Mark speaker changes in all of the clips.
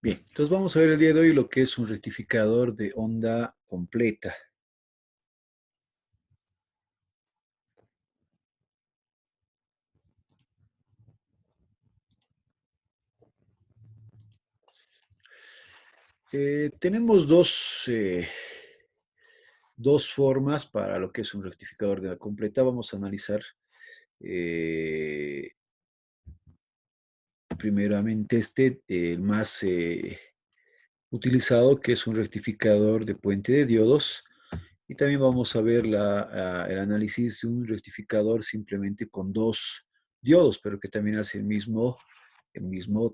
Speaker 1: Bien, entonces vamos a ver el día de hoy lo que es un rectificador de onda completa. Tenemos dos formas para lo que es un rectificador de onda completa. Vamos a analizar eh, primeramente el más utilizado, que es un rectificador de puente de diodos. Y también vamos a ver el análisis de un rectificador simplemente con dos diodos, pero que también hace el mismo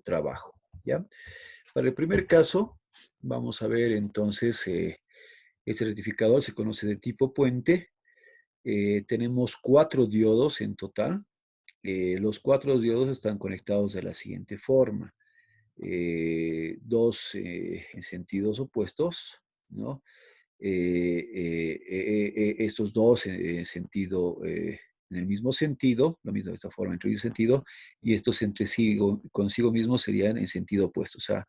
Speaker 1: trabajo. ¿Ya? Para el primer caso, vamos a ver entonces, este rectificador se conoce de tipo puente. Tenemos 4 diodos en total. Los 4 diodos están conectados de la siguiente forma. Dos en sentidos opuestos, ¿no? Estos dos en el mismo sentido, lo mismo de esta forma, entre ellos sentido, y estos entre sí consigo mismos serían en sentido opuesto. O sea,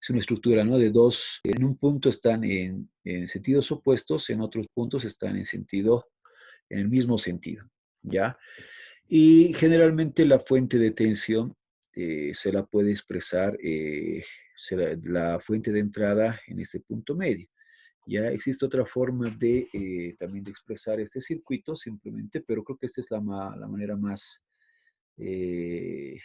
Speaker 1: es una estructura, ¿no? De dos, en un punto están en sentidos opuestos, en otros puntos están en el mismo sentido, ¿ya? Y generalmente la fuente de tensión se la puede expresar, la fuente de entrada en este punto medio. Ya existe otra forma también de expresar este circuito simplemente, pero creo que esta es la manera más eh,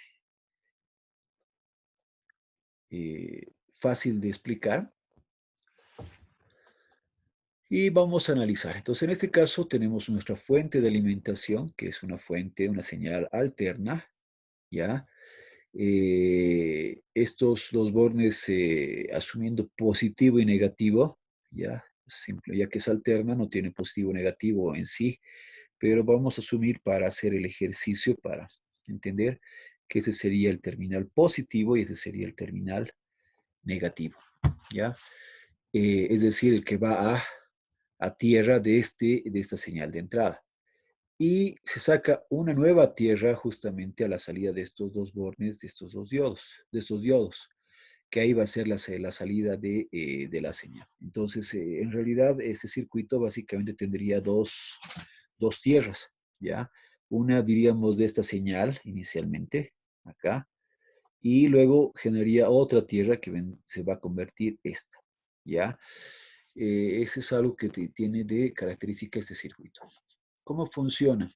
Speaker 1: fácil de explicar. Y vamos a analizar. Entonces, en este caso tenemos nuestra fuente de alimentación, que es una señal alterna, ¿ya? Estos dos bornes asumiendo positivo y negativo, ¿ya? Simple, ya que es alterna, no tiene positivo o negativo en sí, pero vamos a asumir para hacer el ejercicio, para entender que ese sería el terminal positivo y ese sería el terminal negativo, ¿ya? Es decir, el que va a tierra de esta señal de entrada. Y se saca una nueva tierra justamente a la salida de estos dos bornes, de estos diodos, que ahí va a ser la salida de la señal. Entonces, en realidad, este circuito básicamente tendría dos tierras, ¿ya? Una, diríamos, de esta señal inicialmente, acá, y luego generaría otra tierra que se va a convertir esta, ¿ya? Ese es algo que tiene de característica este circuito. ¿Cómo funciona?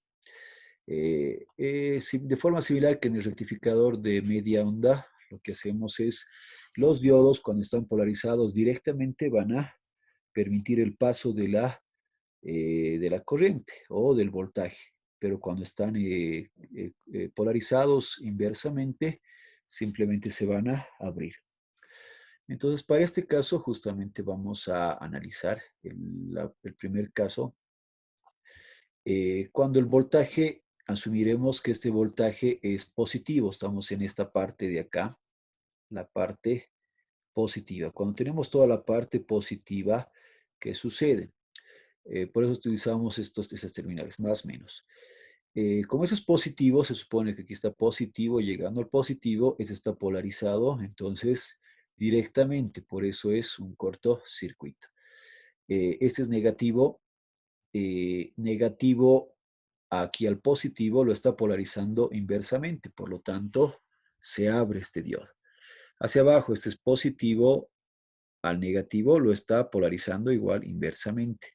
Speaker 1: De forma similar que en el rectificador de media onda, lo que hacemos es, los diodos cuando están polarizados directamente van a permitir el paso de la corriente o del voltaje, pero cuando están polarizados inversamente, simplemente se van a abrir. Entonces, para este caso, justamente vamos a analizar el primer caso. Cuando el voltaje, asumiremos que este voltaje es positivo, estamos en esta parte de acá, la parte positiva. Cuando tenemos toda la parte positiva, ¿qué sucede? Por eso utilizamos esas terminales, más o menos. Como eso es positivo, se supone que aquí está positivo, llegando al positivo, este está polarizado, entonces directamente, por eso es un cortocircuito. Este es negativo, negativo aquí al positivo lo está polarizando inversamente, por lo tanto, se abre este diodo. Hacia abajo, este es positivo, al negativo lo está polarizando igual inversamente.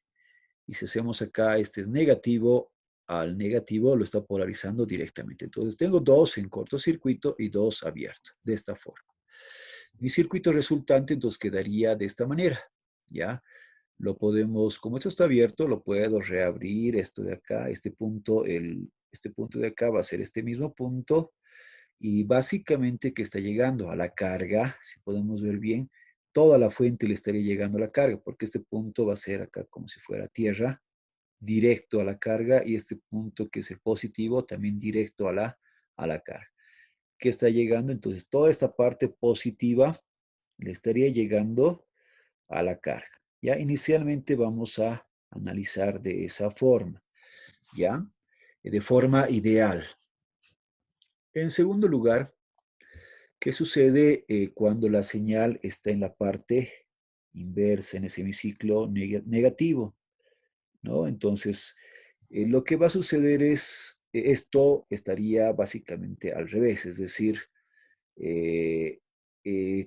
Speaker 1: Y si hacemos acá, este es negativo, al negativo lo está polarizando directamente. Entonces tengo dos en cortocircuito y dos abiertos, de esta forma. Mi circuito resultante entonces quedaría de esta manera, ¿ya? Lo podemos, como esto está abierto, lo puedo reabrir, esto de acá, este punto de acá va a ser este mismo punto, y básicamente que está llegando a la carga, si podemos ver bien, toda la fuente le estaría llegando a la carga, porque este punto va a ser acá como si fuera tierra, directo a la carga, y este punto que es el positivo, también directo a la carga. ¿Qué está llegando? Entonces, toda esta parte positiva le estaría llegando a la carga. Ya inicialmente vamos a analizar de esa forma, ¿ya? De forma ideal. En segundo lugar, ¿Qué sucede cuando la señal está en la parte inversa, en el semiciclo negativo? ¿No? Entonces, lo que va a suceder es, esto estaría básicamente al revés, es decir, eh,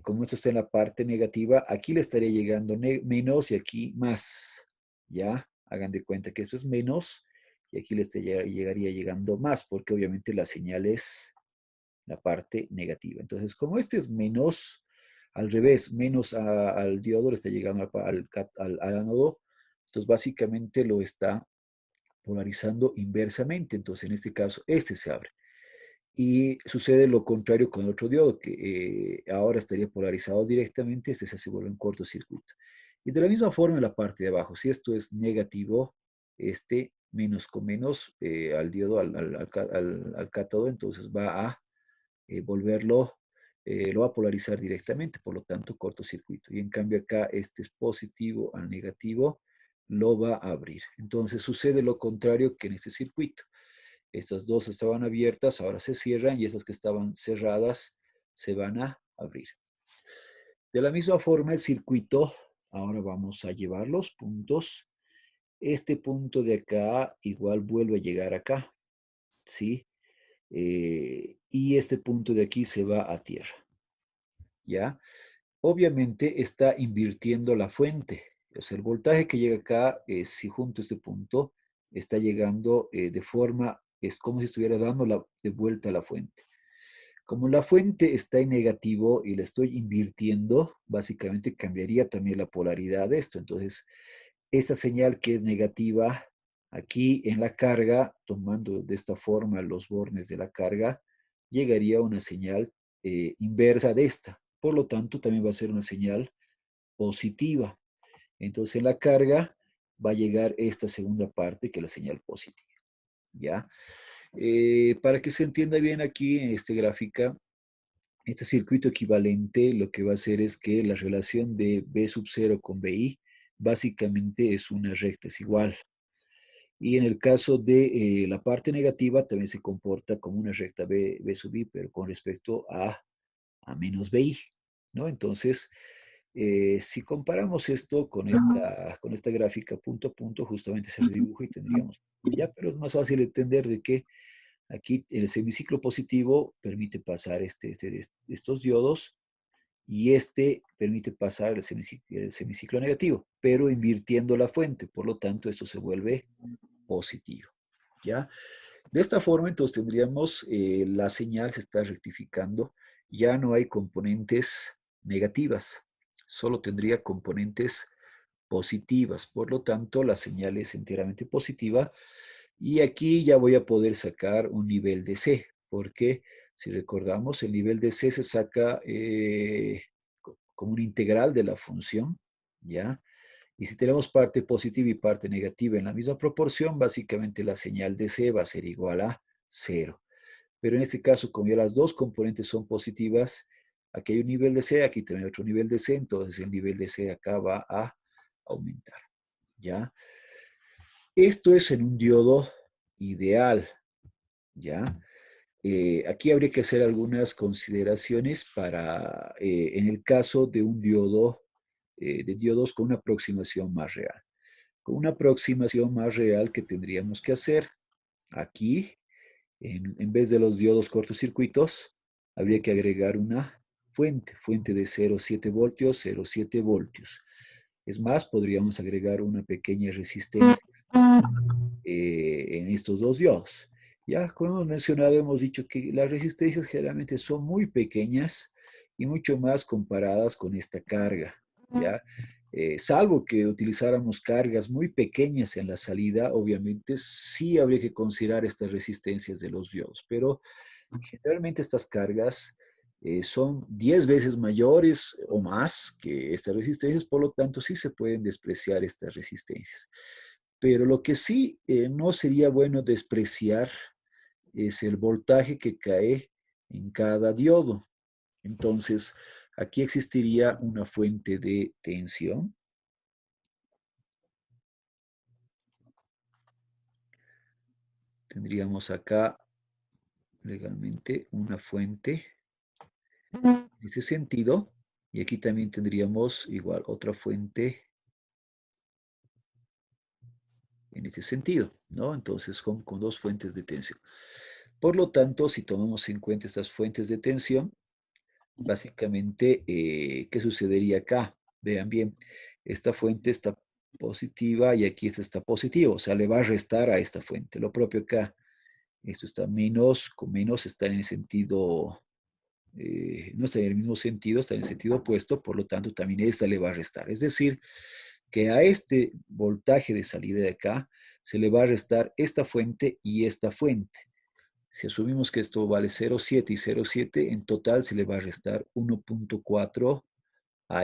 Speaker 1: como esto está en la parte negativa, aquí le estaría llegando menos y aquí más, ¿ya? Hagan de cuenta que esto es menos y aquí le llegaría llegando más, porque obviamente la señal es la parte negativa. Entonces, como este es menos, al revés, menos al diodo le está llegando al ánodo, entonces básicamente lo está polarizando inversamente. Entonces, en este caso, este se abre. Y sucede lo contrario con el otro diodo, que ahora estaría polarizado directamente, este se vuelve un cortocircuito. Y de la misma forma en la parte de abajo, si esto es negativo, este menos con menos al diodo, al cátodo, entonces va a volverlo, lo va a polarizar directamente, por lo tanto cortocircuito. Y en cambio acá este es positivo al negativo, lo va a abrir. Entonces sucede lo contrario que en este circuito. Estas dos estaban abiertas, ahora se cierran y estas que estaban cerradas se van a abrir. De la misma forma el circuito, ahora vamos a llevar los puntos. Este punto de acá igual vuelve a llegar acá, ¿sí? Y este punto de aquí se va a tierra, ¿ya? Obviamente está invirtiendo la fuente. O sea, el voltaje que llega acá, si junto a este punto, está llegando de forma, es como si estuviera dando de vuelta a la fuente. Como la fuente está en negativo y la estoy invirtiendo, básicamente cambiaría también la polaridad de esto. Entonces, esta señal que es negativa, aquí en la carga, tomando de esta forma los bornes de la carga, llegaría a una señal inversa de esta. Por lo tanto, también va a ser una señal positiva. Entonces, en la carga va a llegar esta segunda parte, que es la señal positiva. ¿Ya? Para que se entienda bien aquí en esta gráfica, este circuito equivalente lo que va a hacer es que la relación de B sub 0 con BI básicamente es una recta, es igual. Y en el caso de la parte negativa también se comporta como una recta B sub I, pero con respecto a menos BI, ¿no? Entonces, si comparamos esto con esta gráfica punto a punto, justamente se redibuja y tendríamos, ya, pero es más fácil entender de que aquí el semiciclo positivo permite pasar estos diodos y este permite pasar el semiciclo negativo, pero invirtiendo la fuente. Por lo tanto, esto se vuelve positivo. ¿Ya? De esta forma, entonces tendríamos la señal se está rectificando, ya no hay componentes negativas, solo tendría componentes positivas. Por lo tanto, la señal es enteramente positiva y aquí ya voy a poder sacar un nivel de C, porque si recordamos, el nivel de C se saca como un integral de la función, ¿ya? Y si tenemos parte positiva y parte negativa en la misma proporción, básicamente la señal de C va a ser igual a cero. Pero en este caso, como ya las dos componentes son positivas, aquí hay un nivel de C, aquí también hay otro nivel de C, entonces el nivel de C acá va a aumentar, ¿ya? Esto es en un diodo ideal, ¿ya? Aquí habría que hacer algunas consideraciones para, en el caso de un diodo, de diodos con una aproximación más real. Con una aproximación más real que tendríamos que hacer aquí, en vez de los diodos cortocircuitos, habría que agregar una fuente de 0,7 voltios, 0,7 voltios. Es más, podríamos agregar una pequeña resistencia en estos dos diodos. Ya, como hemos mencionado, hemos dicho que las resistencias generalmente son muy pequeñas y mucho más comparadas con esta carga, ¿ya? Salvo que utilizáramos cargas muy pequeñas en la salida, obviamente sí habría que considerar estas resistencias de los diodos, pero generalmente estas cargas son 10 veces mayores o más que estas resistencias, por lo tanto sí se pueden despreciar estas resistencias. Pero lo que sí no sería bueno despreciar es el voltaje que cae en cada diodo. Entonces, aquí existiría una fuente de tensión. Tendríamos acá legalmente una fuente En ese sentido, y aquí también tendríamos igual otra fuente en ese sentido, ¿no? Entonces, con dos fuentes de tensión. Por lo tanto, si tomamos en cuenta estas fuentes de tensión, básicamente, ¿qué sucedería acá? Vean bien, esta fuente está positiva y aquí esta está positiva, o sea, le va a restar a esta fuente. Lo propio acá, esto está menos, con menos está en el sentido, no está en el mismo sentido, está en el sentido opuesto, por lo tanto también esta le va a restar. Es decir, que a este voltaje de salida de acá se le va a restar esta fuente y esta fuente. Si asumimos que esto vale 0,7 y 0,7, en total se le va a restar 1,4 a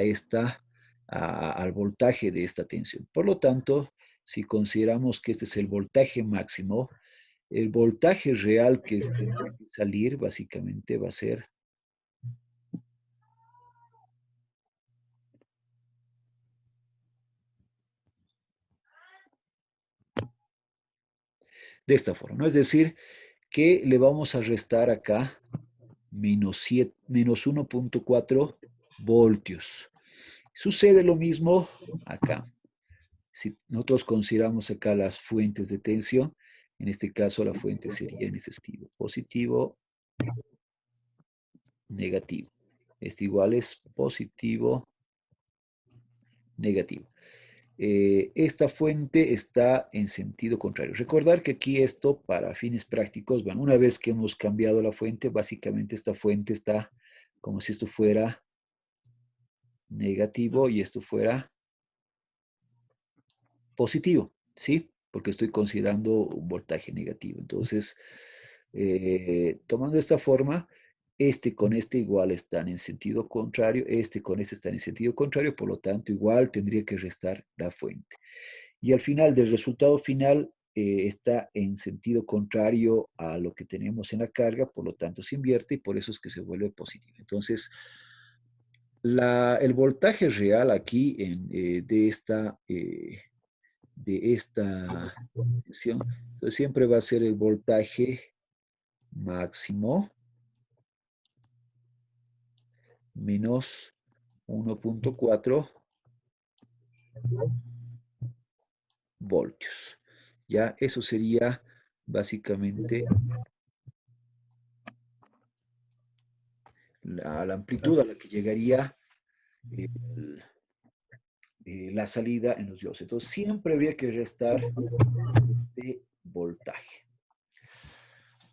Speaker 1: al voltaje de esta tensión. Por lo tanto, si consideramos que este es el voltaje máximo, el voltaje real que tendría que salir básicamente va a ser de esta forma, ¿no? Es decir, que le vamos a restar acá menos 1,4 voltios. Sucede lo mismo acá. Si nosotros consideramos acá las fuentes de tensión, en este caso la fuente sería en ese sentido, positivo, negativo. Este igual es positivo, negativo. Esta fuente está en sentido contrario. Recordar que aquí esto para fines prácticos, bueno, una vez que hemos cambiado la fuente, básicamente esta fuente está como si esto fuera negativo y esto fuera positivo, ¿sí? Porque estoy considerando un voltaje negativo. Entonces, tomando esta forma, este con este igual están en sentido contrario, este con este están en sentido contrario, por lo tanto, igual tendría que restar la fuente. Y al final del resultado final está en sentido contrario a lo que tenemos en la carga, por lo tanto se invierte y por eso es que se vuelve positivo. Entonces, el voltaje real aquí de esta tensión, entonces siempre va a ser el voltaje máximo menos 1,4 voltios. Ya, eso sería básicamente la amplitud a la que llegaría el, la salida en los diodos. Entonces, siempre habría que restar de voltaje.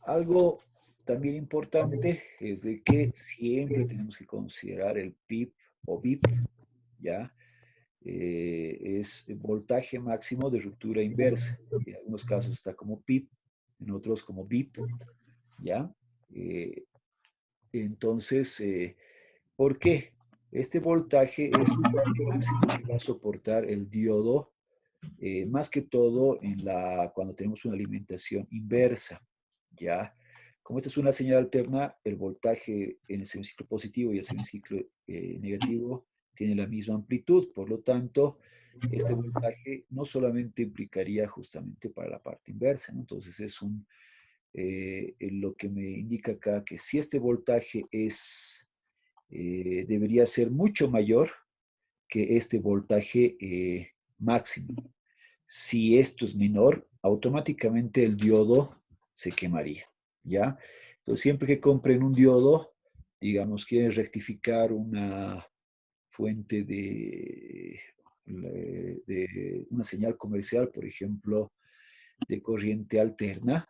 Speaker 1: Algo también importante es de que siempre tenemos que considerar el PIP o BIP, ¿ya? Es voltaje máximo de ruptura inversa. En algunos casos está como PIP, en otros como BIP, ¿ya? Eh, entonces, ¿por qué? Este voltaje es el máximo que va a soportar el diodo, más que todo cuando tenemos una alimentación inversa, ¿ya? Como esta es una señal alterna, el voltaje en el semiciclo positivo y el semiciclo negativo tiene la misma amplitud, por lo tanto, este voltaje no solamente implicaría justamente para la parte inversa, ¿no? Entonces lo que me indica acá que si este voltaje debería ser mucho mayor que este voltaje máximo. Si esto es menor, automáticamente el diodo se quemaría, ¿ya? Entonces, siempre que compren un diodo, digamos, quieren rectificar una fuente de una señal comercial, por ejemplo, de corriente alterna,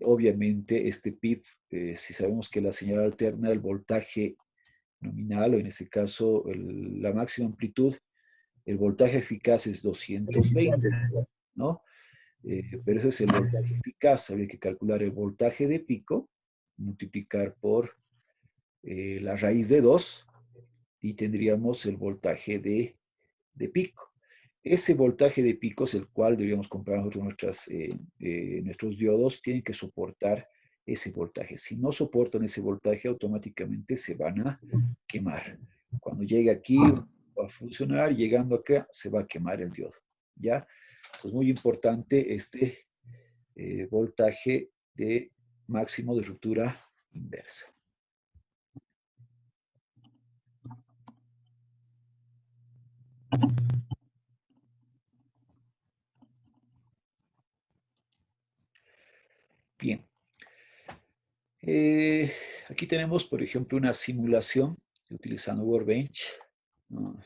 Speaker 1: obviamente este PIP, si sabemos que la señal alterna, el voltaje nominal, o en este caso la máxima amplitud, el voltaje eficaz es 220, ¿no? Pero ese es el voltaje eficaz. Habría que calcular el voltaje de pico, multiplicar por la raíz de 2 y tendríamos el voltaje de pico. Ese voltaje de pico es el cual deberíamos comprar nosotros nuestros diodos, tienen que soportar ese voltaje. Si no soportan ese voltaje, automáticamente se van a quemar. Cuando llegue aquí, va a funcionar, llegando acá, se va a quemar el diodo. ¿Ya? Pues muy importante este voltaje de máximo de ruptura inversa. Aquí tenemos, por ejemplo, una simulación utilizando Workbench, ¿no?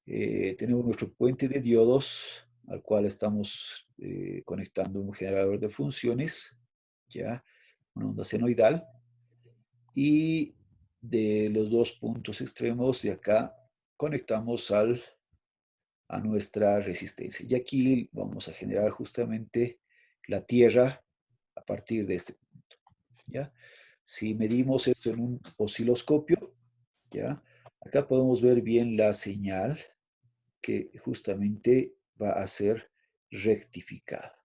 Speaker 1: Tenemos nuestro puente de diodos al cual estamos conectando un generador de funciones, ya, una onda senoidal, y de los dos puntos extremos de acá conectamos a nuestra resistencia. Y aquí vamos a generar justamente la tierra a partir de este punto, ¿ya? Si medimos esto en un osciloscopio, ¿ya? Acá podemos ver bien la señal que justamente va a ser rectificada.